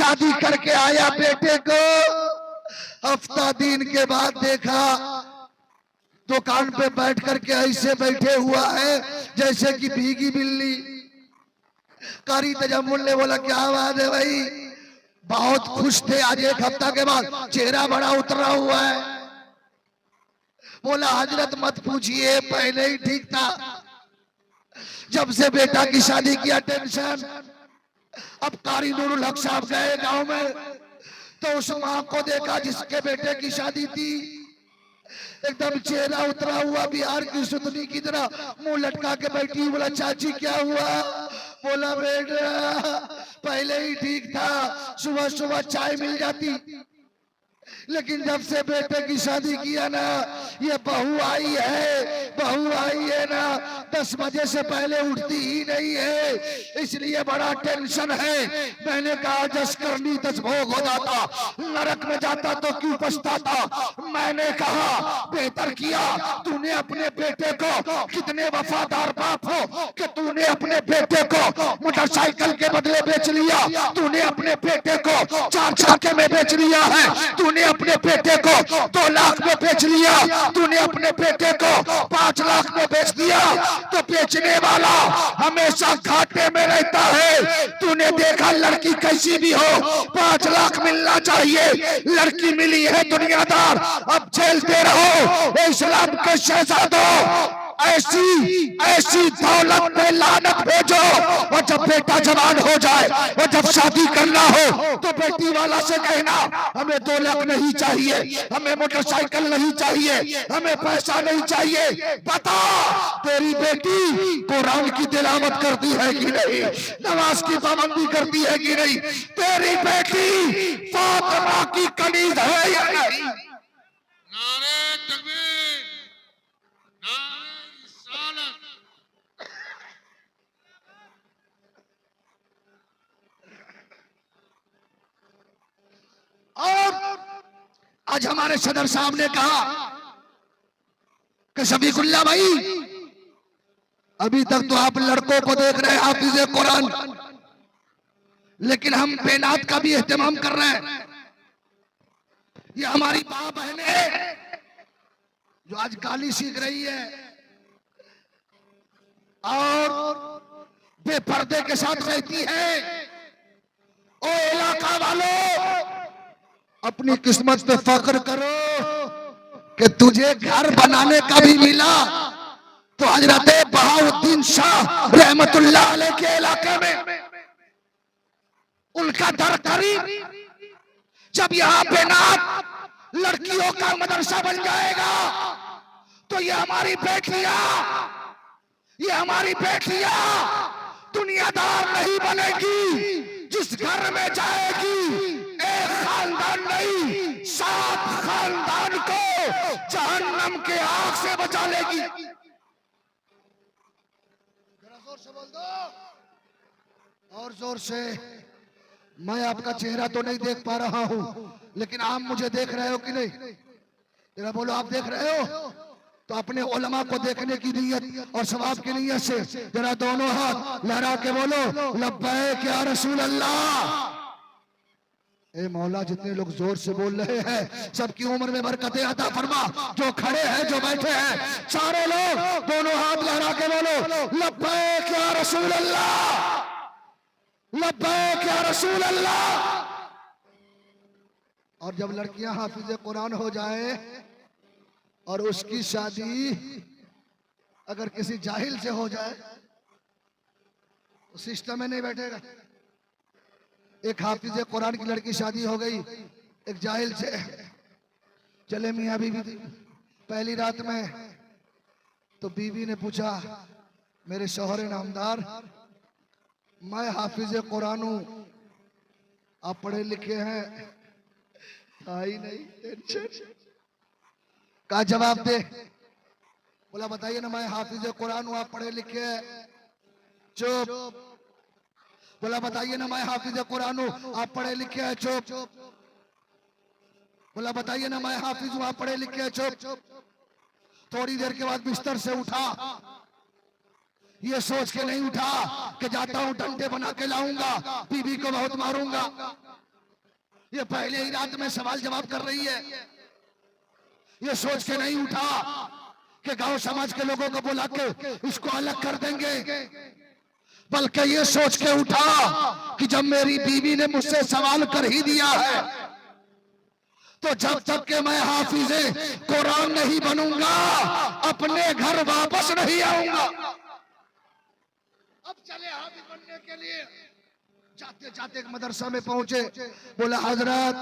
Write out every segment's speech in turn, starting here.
शादी करके आया बेटे को, हफ्ता दिन के बाद देखा दुकान पे बैठ करके ऐसे बैठे हुआ है जैसे कि भीगी बिल्ली। कारी तजम्मुल ने बोला क्या बात है भाई, बहुत खुश थे, आज एक हफ्ता के बाद चेहरा बड़ा उतरा हुआ है। बोला हजरत मत पूछिए, पहले ही ठीक था, जब से बेटा की शादी किया टेंशन। अब कारी नूरुल हक साहब गए गांव में तो उस माँ को देखा जिसके बेटे की शादी थी, एकदम चेहरा उतरा हुआ बिहार की सुतनी की तरह मुंह लटका के बैठी। बोला चाची क्या हुआ? बोला बेटा पहले ही ठीक था, सुबह सुबह चाय मिल जाती, लेकिन जब से बेटे की शादी किया ना, ये बहू आई है ना, 10 बजे से पहले उठती ही नहीं है, इसलिए बड़ा टेंशन है। मैंने कहा जस करनी तस भोग हो जाता, नरक में जाता तो क्यों पछताता। मैंने कहा बेहतर किया तूने अपने बेटे को, कितने वफादार बाप हो कि तूने अपने बेटे को मोटरसाइकिल के बदले बेच लिया, तूने अपने बेटे को 4 छक्के में बेच लिया है, तूने अपने बेटे को 2 लाख में बेच लिया, तूने अपने बेटे को 5 लाख में बेच दिया। तो बेचने वाला हमेशा घाटे में रहता है। तूने देखा लड़की कैसी भी हो 5 लाख मिलना चाहिए, लड़की मिली है दुनियादार, अब झेलते रहो। इस्लाम के शहजादों ऐसी दौलत में लानत भेजो, और जब बेटा जवान हो जाए और जब शादी करना हो तो बेटी वाला से कहना हमें 2 लाख नहीं चाहिए, हमें मोटरसाइकिल नहीं चाहिए, हमें पैसा नहीं चाहिए, बता तेरी बेटी कुरान की तिलावत करती है कि नहीं, नमाज की पाबंदी करती है कि नहीं, तेरी बेटी फातिमा की कनीज है या नहीं। नारे तकबीर, नारे रिसालत। और आज हमारे सदर साहब ने कहा कि शफीकुल्लाह भाई अभी तक तो आप लड़कों को देख रहे हैं हाफिज़े कुरान, लेकिन हम बेनात का भी एहतमाम कर रहे हैं। ये हमारी माँ बहनें जो आज गाली सीख रही है और बेपर्दे के साथ रहती है, ओ इलाका वालों अपनी किस्मत पे फख्र करो कि तुझे घर बनाने का भी मिला। तो हजरत बहाउद्दीन शाह रहमतुल्लाह अलैह के इलाके में उनका दर करीब, जब यहाँ पे नात लड़कियों का मदरसा बन जाएगा तो ये हमारी बेटियां दुनियादार नहीं बनेगी। जिस घर में जाएगी एक खानदान नहीं 7 खानदान को जहन्नम के आग से बचा लेगी। जरा जोर से बोल दो, और जोर से। मैं आपका चेहरा तो नहीं देख पा रहा हूं, लेकिन आप मुझे देख रहे हो कि नहीं? जरा बोलो आप देख रहे हो? तो अपने उलमा को देखने की नीयत और सवाब की नीयत से जरा दोनों हाथ लहरा के बोलो लब्बैक या रसूल अल्लाह। ए मौला जितने लोग जोर से बोल रहे हैं सबकी उम्र में बरकतें अता फरमा, जो खड़े हैं जो बैठे हैं सारे लोग दोनों हाथ लहरा के बोलो लब्बैक या रसूल अल्लाह, लब्बैक या रसूल अल्लाह। और जब लड़कियां हाफिज़े कुरान हो जाए और उसकी शादी अगर किसी जाहिल से हो जाए तो सिस्टम में नहीं बैठेगा। एक हाफिज़े कुरान की लड़की शादी हो गई एक जाहिल से, चले मियाँ बीवी थी पहली रात में, तो बीवी ने पूछा मेरे शौहर नामदार मैं हाफिज़े कुरान हूँ, आप पढ़े लिखे हैं? आई नहीं टेंशन का जवाब दे। बोला बताइए ना मैं हाफिज़े कुरान हूँ, आप पढ़े लिखे हैं? चुप। बोला बताइए ना मैं हाफिज़े कुरान हूँ, आप पढ़े लिखे हैं? चुप। बोला बताइए ना मैं हाफिज हूँ, आप पढ़े लिखे हैं? चुप। थोड़ी देर के बाद बिस्तर से उठा, ये सोच के नहीं उठा कि जाता हूँ डंडे बना के लाऊंगा, बीवी को बहुत मारूंगा। ये पहले ही रात में सवाल जवाब कर रही है। ये सोच के नहीं उठा कि गांव समाज के लोगों को बुला के इसको अलग कर देंगे, बल्कि ये सोच के उठा कि जब मेरी बीवी ने मुझसे सवाल कर ही दिया है तो जब तक के मैं हाफिजे कुरान नहीं बनूंगा अपने घर वापस नहीं आऊंगा। अब चले हाफिज बनने के लिए। जाते जाते एक मदरसा में पहुंचे। बोला हजरत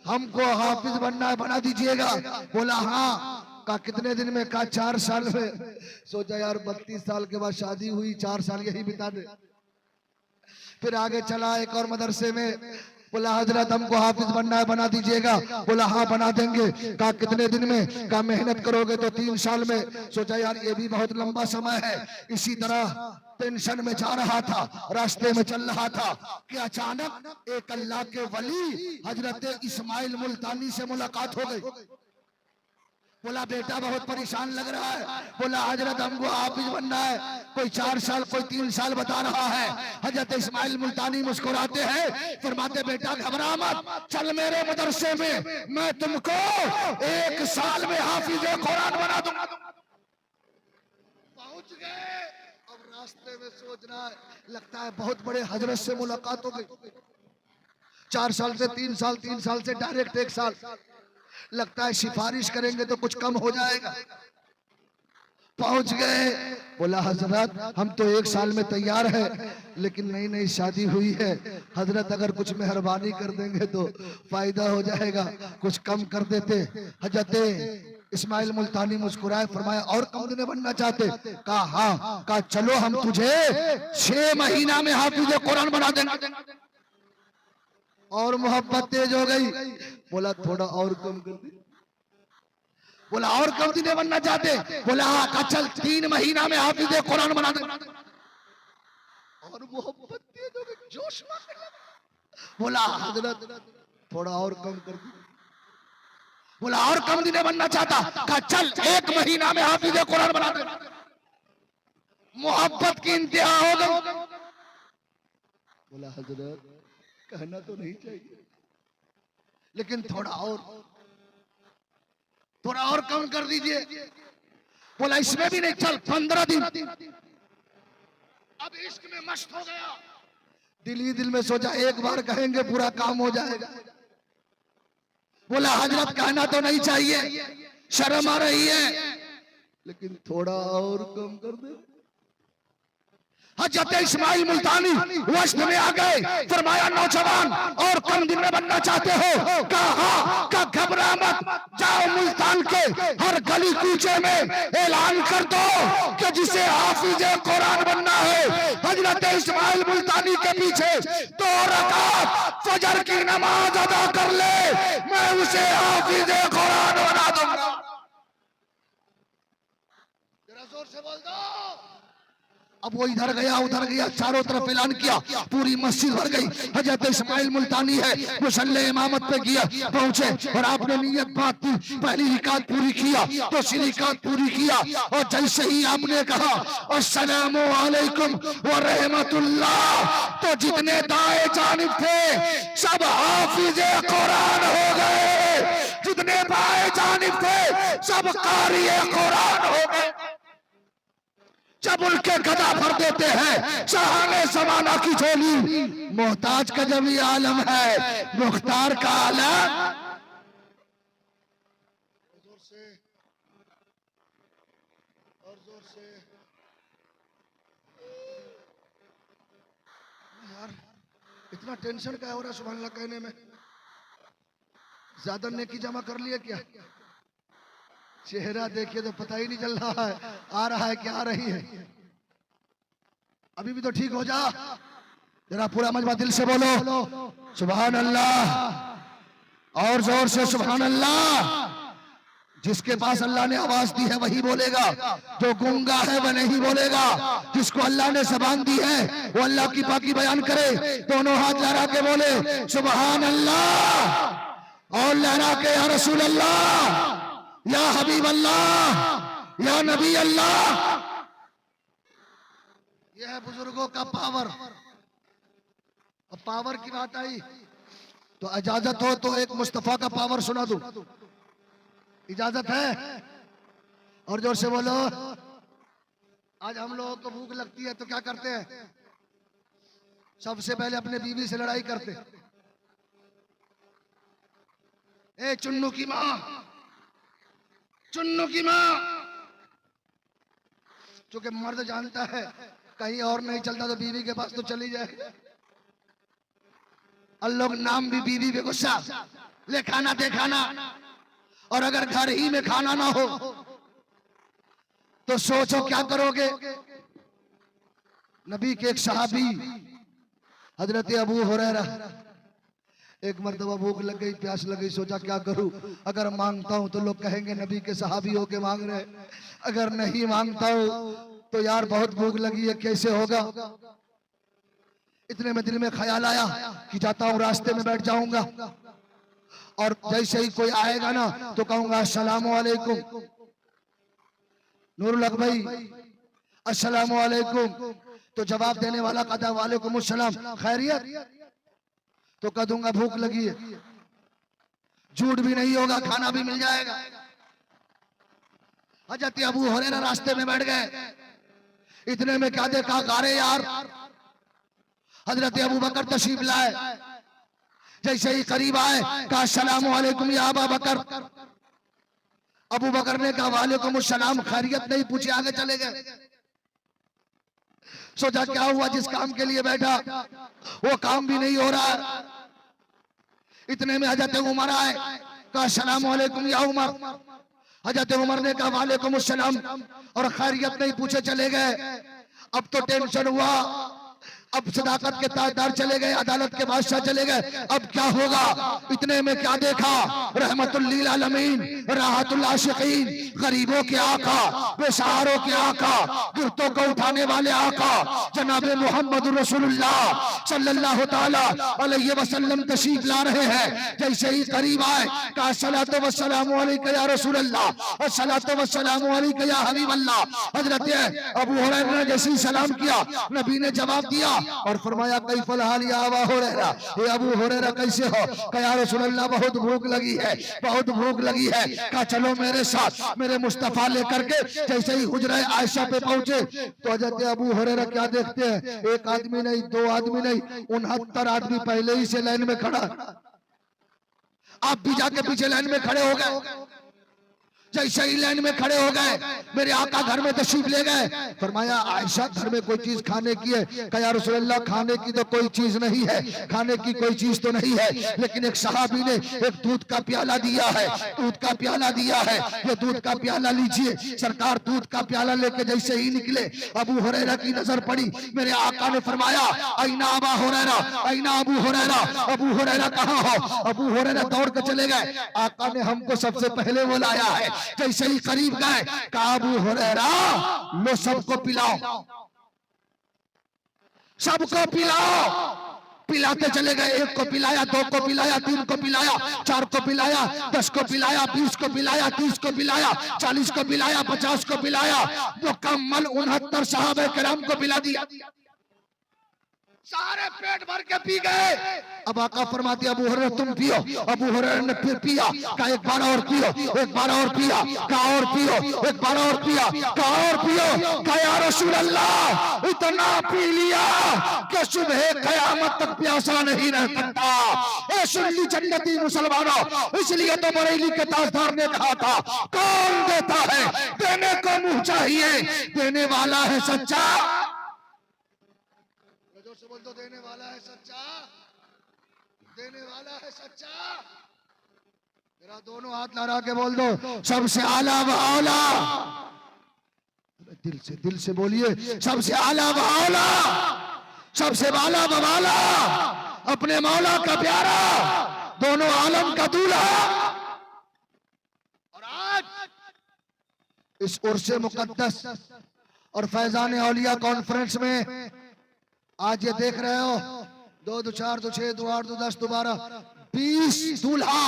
हमको हाफिज बनना है, बना दीजिएगा। बोला हाँ। कहा कितने दिन में? कहा 4 साल में। सोचा यार 32 साल के बाद शादी हुई, 4 साल यही बिता दे। फिर आगे चला एक और मदरसे में। बोला हजरत हमको हाफिज बनना है, बना दीजिएगा। बोला हाँ बना देंगे। कहा कितने दिन में? कहा मेहनत करोगे तो 3 साल में। सोचा यार ये भी बहुत लंबा समय है। इसी तरह टेंशन में जा रहा था, रास्ते में चल रहा था कि अचानक एक अल्लाह के वली हजरत इस्माइल मुल्तानी से मुलाकात हो गई। बोला बेटा बहुत परेशान लग रहा है। बोला हजरत हमको हाफिज बनना है, कोई 4 साल कोई 3 साल बता रहा है। हजरत इस्माइल मुल्तानी मुस्कुराते हैं, फरमाते बेटा घबरा मत, चल मेरे मदरसे में, मैं तुमको 1 साल में हाफिज कुरान बना दूंगा। पहुंच गए। अब रास्ते में सोच रहा है, लगता है बहुत बड़े हजरत से मुलाकात हो गई। 4 साल से 3 साल, 3 साल से डायरेक्ट 1 साल। लगता है सिफारिश करेंगे तो कुछ कम हो जाएगा। पहुंच गए। बोला हजरत हम तो 1 साल में तैयार है, लेकिन नई नई शादी हुई है। हजरत अगर कुछ मेहरबानी कर देंगे तो फायदा हो जाएगा, कुछ कम कर देते। हजरत इस्माइल मुल्तानी मुस्कुराए, फरमाया और कम दिन बनना चाहते? कहा हाँ। कहा चलो हम तुझे 6 महीना में हाफिज कुरान बना देंगे। और मोहब्बत तेज हो गई। बोला थोड़ा और कम कर दे। बोला और कम दिन बनना चाहते? बोला हाँ। कहा चल 3 महीना में हाफिज कुरान बना दे। और मोहब्बत तेज हो गई, जोश में बोला हजरत थोड़ा और कम कर दे। बोला और कम दिन बनना चाहता? कहा चल 1 महीना में हाफिज कुरान बना दे। मोहब्बत की इंतहा हो गई। बोला हजरत कहना तो नहीं चाहिए, लेकिन थोड़ा और कम कर दीजिए। बोला इसमें भी नहीं, चल 15 दिन। अब इश्क में मस्त हो गया। दिल ही दिल में सोचा एक बार कहेंगे पूरा काम हो जाएगा। बोला हजरत कहना तो नहीं चाहिए, शर्म आ रही है, लेकिन थोड़ा और कम कर दे। हजरत इस्माइल मुल्तानी वस्त में आ गए। फरमाया नौजवान और कम दिन में बनना चाहते हो? कहा का घबरा मत, जाओ मुल्तान के हर गली कूचे में ऐलान कर दो कि जिसे हाफिज कुरान बनना है हजरत इस्माइल मुल्तानी के पीछे 2 रकात फजर की नमाज अदा कर ले, मैं उसे हाफिज कुरान बना दूंगा। जरा जोर से बोल दो। अब वो इधर गया उधर गया, चारों तरफ ऐलान किया, पूरी मस्जिद भर गई। हजरत इस्माइल मुल्तानी है मुसल्ले इमामत पे गया, पहुंचे और आपने नियत बात की, पहली रिकात पूरी किया, दूसरी रिकात पूरी किया, और जैसे ही आपने कहा अस्सलामु अलैकुम व रहमतुल्लाह, तो जितने दाएं जानिब थे सब हाफिजे कुरान हो गए, जितने बाएं जानिब थे सब कारिए कुरान हो गए। जब उनके गदा भर देते हैं शाहाने ज़माना की झोली, मोहताज का जब ये आलम है, मुख्तार का आलम। जोर से और जोर से। यार इतना टेंशन क्या हो रहा है सुभान अल्लाह कहने में? ज्यादा नेकी जमा कर लिया क्या? चेहरा देखिए तो पता ही नहीं चल रहा है आ रहा है क्या आ रही है। अभी भी तो ठीक हो जा। जरा पूरा मजमा दिल से बोलो सुभान अल्लाह, और जोर से सुभान अल्लाह। जिसके पास अल्लाह ने आवाज दी है वही बोलेगा, जो गूंगा है वह नहीं बोलेगा। जिसको अल्लाह ने ज़बान दी है वो अल्लाह की पाकी बयान करे। दोनों हाथ लहरा के बोले सुभान अल्लाह, और लहरा के या रसूल अल्लाह, या हबीब अल्लाह, या नबी अल्लाह। यह है बुजुर्गों का पावर। अब पावर की बात आई तो इजाजत हो तो एक मुस्तफा का पावर सुना दूं, इजाजत है? और जोर से बोलो। आज हम लोगों को भूख लगती है तो क्या करते हैं? सबसे पहले अपने बीवी से लड़ाई करते। ए चुन्नू की माँ, चुन्नू की माँ, क्योंकि मर्द जानता है कहीं और नहीं चलता तो बीवी के पास तो चली जाए। और लोग नाम भी बीवी पे गुस्सा, ले खाना दे खाना। और अगर घर ही में खाना ना हो तो सोचो क्या करोगे। नबी के एक सहाबी हजरत अबू हुरैरा, एक मर्तबा भूख लग गई, प्यास लग गई, सोचा क्या करूं, अगर मांगता हूं तो लोग कहेंगे नबी के सहाबी होके मांग रहे, अगर नहीं मांगता हूं तो यार बहुत भूख लगी है, कैसे होगा। इतने में दिल में ख्याल आया कि जाता हूं रास्ते में बैठ जाऊंगा और जैसे ही कोई आएगा ना तो कहूंगा अस्सलामु अलैकुम। नूरुल हक भाई अस्सलामु अलैकुम, तो जवाब देने वाला कहता वालेकुम अस्सलाम, खैरियत? तो कह दूंगा भूख लगी है। झूठ भी नहीं होगा, खाना भी मिल जाएगा। हजरत अबू हुरैरा रास्ते में बैठ गए। इतने में क्या देखा, गारे यार हजरत अबू बकर तशरीफ लाए। जैसे ही करीब आए कहा अस्सलामु अलैकुम या अबा बकर। अबू बकर ने कहा वालेकुम अस्सलाम, खैरियत नहीं पूछे, आगे चले गए। सोचा क्या हुआ, जिस काम के लिए बैठा वो काम भी नहीं हो रहा। इतने में हजरत उमर आए, कहा अस्सलामु अलैकुम या उमर। हजरत उमर ने कहा वालेकुम अस्सलाम और खैरियत नहीं पूछे चले गए। अब तो टेंशन हुआ, अब सदाकत के ताजदार चले गए, अदालत के बादशाह चले गए, अब क्या होगा। इतने में क्या देखा, रहमतुल लिल आलमीन, राहतुल आशिकीन, गरीबों के आका, बेसहारों के आका, गिरतों को उठाने वाले आका जनाब मोहम्मद रसूलुल्लाह सल्लल्लाहु ताला अलैहि वसल्लम तशरीफ ला रहे हैं। जैसे ही करीब आए कहा अस्सलातु वस्सलामु अलैका या रसूलल्लाह, अस्सलातु वस्सलामु अलैका या हबीबल्लाह। हजरत अबू हुरैरा ने जैसे ही सलाम किया, नबी ने जवाब दिया और फरमाया कैफल हाल या अबू हुरैरा, ये अबू हुरैरा कैसे हो। कहा या रसूलल्लाह बहुत भूख लगी है, बहुत भूख लगी है। कहा चलो मेरे साथ, मेरे मुस्तफा लेकर के। जैसे ही हुजरा आयशा पे पहुंचे तो हजरत अबू हुरैरा क्या देखते हैं, एक आदमी नहीं, दो आदमी नहीं, 69 आदमी पहले ही से लाइन में खड़ा। आप भी जाके पीछे लाइन में खड़े हो गए। जैसे ही लाइन में खड़े हो गए मेरे आका घर में तशरीफ ले गए। फरमाया आयशा घर में कोई चीज खाने की है। कहा या रसूल अल्लाह खाने की तो कोई चीज नहीं है, खाने की कोई चीज तो नहीं है, लेकिन एक सहाबी ने एक दूध का प्याला दिया है, दूध का प्याला दिया है, ये दूध का प्याला लीजिए। सरकार दूध का प्याला लेके जैसे ही निकले अबू हुरैरा की नजर पड़ी। मेरे आका ने फरमाया ऐना अबा हुरैरा, ऐना अबू हुरैरा, अबू हुरैरा कहाँ हो। अबू हुरैरा दौड़ के चले गए। आका ने हमको सबसे पहले बुलाया है। जैसे ही करीब गए कहा अबू हुरैरा लो सबको पिलाओ, सबको पिलाओ। पिलाते चले गए, एक को पिलाया, दो को पिलाया, तीन को पिलाया, चार को पिलाया, 10 को पिलाया, 20 को पिलाया, 30 को पिलाया, 40 को पिलाया, 50 को पिलाया, मुकम्मल 69 सहाबे किराम को पिला दिया। सारे पेट भर के पी गए। अब आका फरमाते अबू हुरैरा तुम पियो। अबू हुरैरा ने फिर पिया। कहा एक बार और पियो, एक बार और पिया। कहा और पियो, एक बार और पिया। कहा और पियो। कहा या रसूल अल्लाह इतना पी लिया कि सुबह क़यामत तक प्यासा नहीं रह सकता। ए सुन्नी जन्नती मुसलमानों, इसलिए तो बरेली के ताजदार ने कहा था कौन देता है देने को मुंह चाहिए, देने वाला है सच्चा। बोल दो देने वाला है सच्चा, देने वाला है सच्चा। मेरा दोनों हाथ लहरा के बोल दो सबसे आला व औला। दिल से बोलिए सबसे आला व औला, सबसे वाला व वाला, अपने मौला का प्यारा, दोनों आलम का दूल्हा। और आज इस उर्से मुकद्दस और फैजान औलिया कॉन्फ्रेंस में आज ये देख रहे हो 2 2 4 2 6 2 8 2 10 2 12 20 दूल्हा।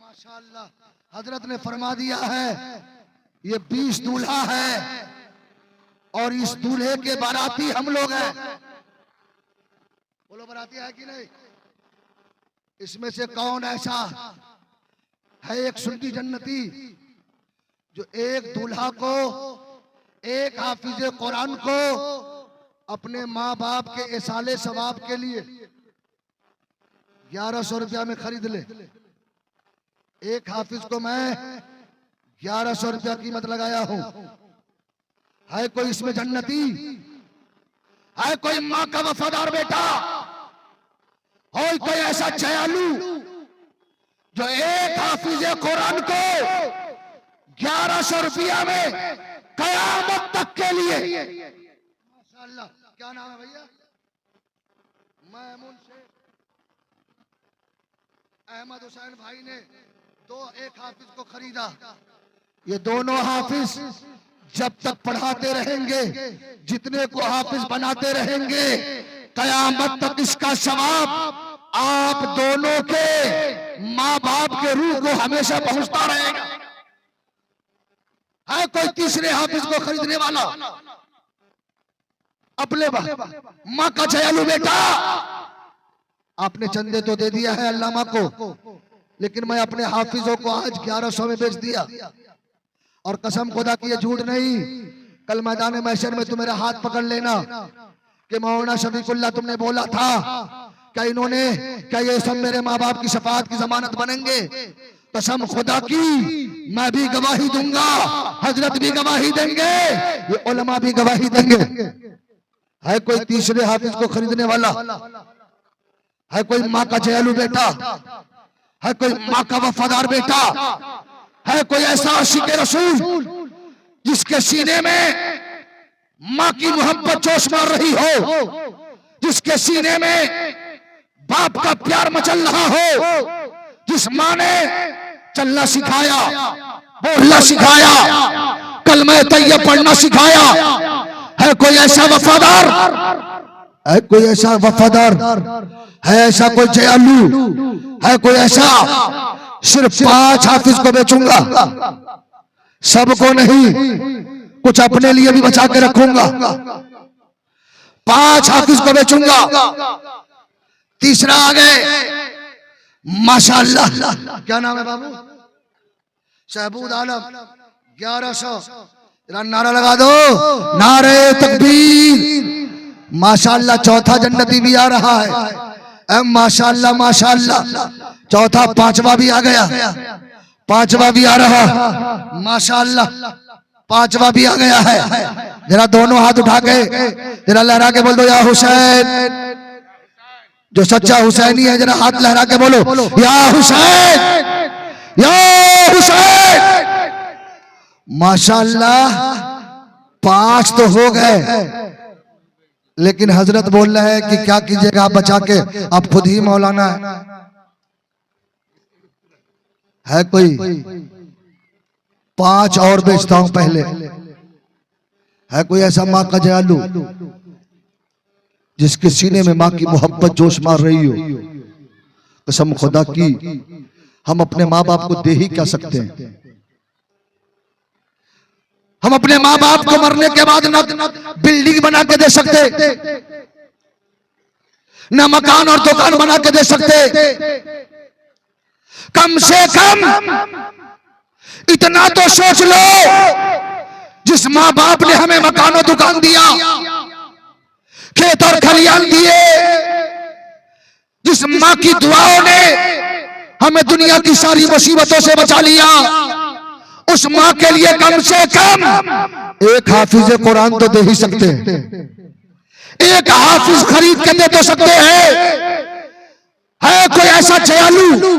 माशाअल्लाह हजरत ने फरमा दिया है ये 20 दूल्हा है और इस दूल्हे के बाराती हम लोग हैं। बोलो बाराती है कि नहीं? इसमें से कौन ऐसा है एक सुन्नी जन्नती जो एक दूल्हा को, एक हाफिज कुरान को अपने माँ बाप के इसाले सवाब के लिए 1100 रुपया में खरीद ले? एक हाफिज को मैं 1100 रुपया कीमत लगाया हूं। है कोई इसमें जन्नती? है कोई माँ का वफादार बेटा? हो कोई ऐसा चयालू जो एक हाफिज कुरान को 1100 रुपया में कयामत तक के लिए? माशाअल्लाह। क्या नाम है भैया? महमूद शेख अहमद हुसैन भाई ने एक हाफिज को खरीदा। ये दोनों हाफिज जब तक पढ़ाते रहेंगे, जितने को हाफिज बनाते रहेंगे, कयामत तक इसका सवाब आप दोनों के माँ बाप के रूह को हमेशा पहुंचता रहेगा। है कोई तीसरे हाफिज को खरीदने वाला? अपने माँ का चयालू बेटा, आपने चंदे तो दे दिया है अल्लामा को, लेकिन मैं अपने हाफिजों को आज 1100 में बेच दिया। और कसम खुदा की ये झूठ नहीं, कल मैदान महशर में तुम मेरा हाथ पकड़ लेना कि मौलाना शफीकुल्लाह तुमने बोला था क्या इन्होंने, क्या ये सब मेरे माँ बाप की शफाअत की जमानत बनेंगे? कसम खुदा की मैं भी गवाही दूंगा, हजरत भी गवाही देंगे, ये उलमा भी गवाही देंगे। है कोई तीसरे हाफिज को खरीदने वाला? है कोई माँ का चयालू बेटा? है कोई माँ का वफादार बेटा? है कोई ऐसा आशिक रसूल जिसके सीने में माँ की मोहब्बत जोश मार रही हो, जिसके सीने में बाप का प्यार मचल रहा हो, जिस माँ ने चलना सिखाया, बोलना सिखाया, कलमे तैयब पढ़ना सिखाया? है कोई ऐसा वफादार? है कोई ऐसा वफादार? है ऐसा कोई चयालू? है कोई ऐसा? सिर्फ 5 हाफिज को बेचूंगा, सबको नहीं, कुछ अपने लिए भी बचा के रखूंगा। 5 हाफिज को बेचूंगा। तीसरा आ गए माशाअल्लाह। क्या नाम है बाबू? शहबूद आलम। 1100। नारा लगा दो, नारे तकबीर। माशाअल्लाह चौथा जन्नती भी आ रहा है। माशाअल्लाह माशाअल्लाह। चौथा, 5वां भी आ गया, 5वां भी आ रहा, माशाअल्लाह 5वां भी आ गया है। जरा दोनों हाथ उठा के जरा लहरा के बोल दो या हुसैन। जो सच्चा हुसैनी है जरा हाथ लहरा के बोलो या हुसैन, या हुसैन। माशाअल्लाह 5 तो हो गए, लेकिन हजरत बोल रहे हैं कि क्या कीजिएगा आप बचा के, आप खुद ही मौलाना है कोई? 5 और बेचता हूं पहले। है कोई ऐसा माँ का जयालू जिसके सीने में माँ की मोहब्बत जोश मार रही हो? कसम खुदा की हम अपने माँ बाप को दे ही क्या सकते हैं? हम अपने माँ बाप को मरने के बाद न बिल्डिंग बना के दे सकते, न मकान और दुकान बना के दे सकते। कम से कम इतना तो सोच लो, जिस माँ बाप ने हमें मकान और दुकान दिया, खेत और खलियान दिए, जिस माँ की दुआओं ने हमें दुनिया की सारी मुसीबतों से बचा लिया, उस माँ के लिए कम से कम एक हाफिज कुरान तो दे ही सकते हैं। एक हाफिज खरीद के दे तो सकते हैं। है कोई ऐसा चयालू